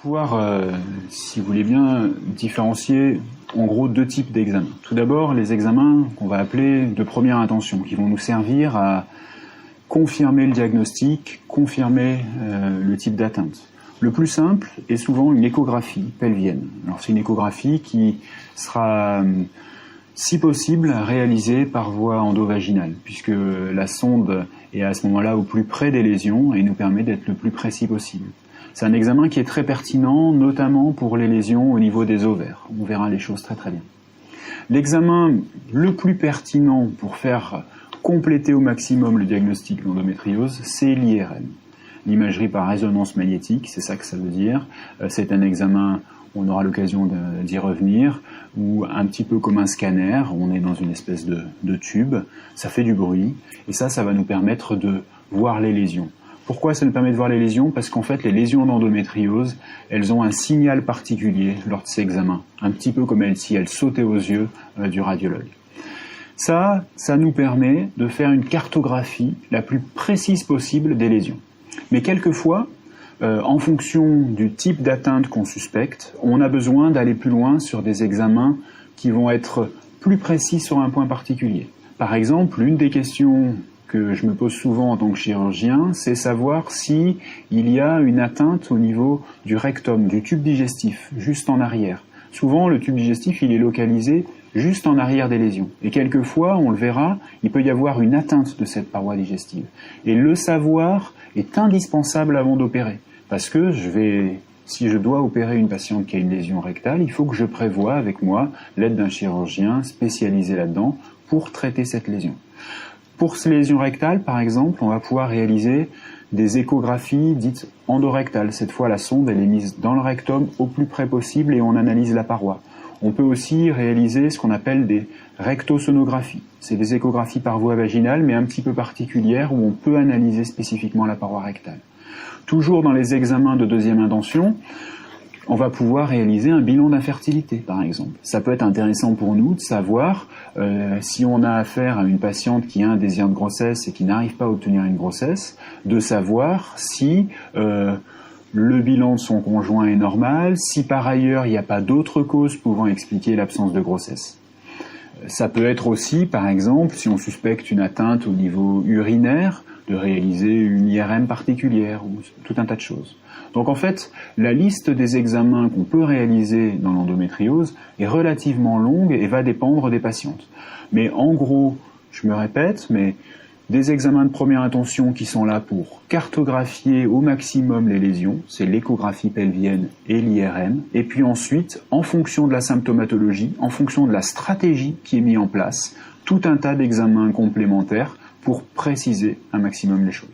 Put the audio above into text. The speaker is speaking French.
pouvoir, si vous voulez bien, différencier en gros deux types d'examens. Tout d'abord, les examens qu'on va appeler de première intention, qui vont nous servir à confirmer le diagnostic, confirmer le type d'atteinte. Le plus simple est souvent une échographie pelvienne. Alors c'est une échographie qui sera, si possible, réalisée par voie endovaginale, puisque la sonde est à ce moment-là au plus près des lésions et nous permet d'être le plus précis possible. C'est un examen qui est très pertinent, notamment pour les lésions au niveau des ovaires. On verra les choses très bien. L'examen le plus pertinent pour faire compléter au maximum le diagnostic d'endométriose, c'est l'IRM. L'imagerie par résonance magnétique, c'est ça que ça veut dire. C'est un examen, on aura l'occasion d'y revenir, où un petit peu comme un scanner, on est dans une espèce de tube, ça fait du bruit, et ça va nous permettre de voir les lésions. Pourquoi ça nous permet de voir les lésions? Parce qu'en fait, les lésions d'endométriose, elles ont un signal particulier lors de ces examens, un petit peu comme si elles sautaient aux yeux du radiologue. Ça nous permet de faire une cartographie la plus précise possible des lésions. Mais quelquefois, en fonction du type d'atteinte qu'on suspecte, on a besoin d'aller plus loin sur des examens qui vont être plus précis sur un point particulier. Par exemple, une des questions que je me pose souvent en tant que chirurgien, c'est savoir si il y a une atteinte au niveau du rectum, du tube digestif, juste en arrière. Souvent, le tube digestif, il est localisé juste en arrière des lésions. Et quelquefois, on le verra, il peut y avoir une atteinte de cette paroi digestive. Et le savoir est indispensable avant d'opérer. Parce que si je dois opérer une patiente qui a une lésion rectale, il faut que je prévoie avec moi l'aide d'un chirurgien spécialisé là-dedans pour traiter cette lésion. Pour ces lésions rectales, par exemple, on va pouvoir réaliser des échographies dites endorectales. Cette fois, la sonde elle est mise dans le rectum au plus près possible et on analyse la paroi. On peut aussi réaliser ce qu'on appelle des rectosonographies. C'est des échographies par voie vaginale, mais un petit peu particulières, où on peut analyser spécifiquement la paroi rectale. Toujours dans les examens de deuxième intention, on va pouvoir réaliser un bilan d'infertilité, par exemple. Ça peut être intéressant pour nous de savoir si on a affaire à une patiente qui a un désir de grossesse et qui n'arrive pas à obtenir une grossesse, de savoir si le bilan de son conjoint est normal, si par ailleurs il n'y a pas d'autres causes pouvant expliquer l'absence de grossesse. Ça peut être aussi, par exemple, si on suspecte une atteinte au niveau urinaire, de réaliser une IRM particulière ou tout un tas de choses. Donc en fait, la liste des examens qu'on peut réaliser dans l'endométriose est relativement longue et va dépendre des patientes. Mais en gros, je me répète, mais des examens de première intention qui sont là pour cartographier au maximum les lésions, c'est l'échographie pelvienne et l'IRM, et puis ensuite, en fonction de la symptomatologie, en fonction de la stratégie qui est mise en place, tout un tas d'examens complémentaires pour préciser un maximum les choses.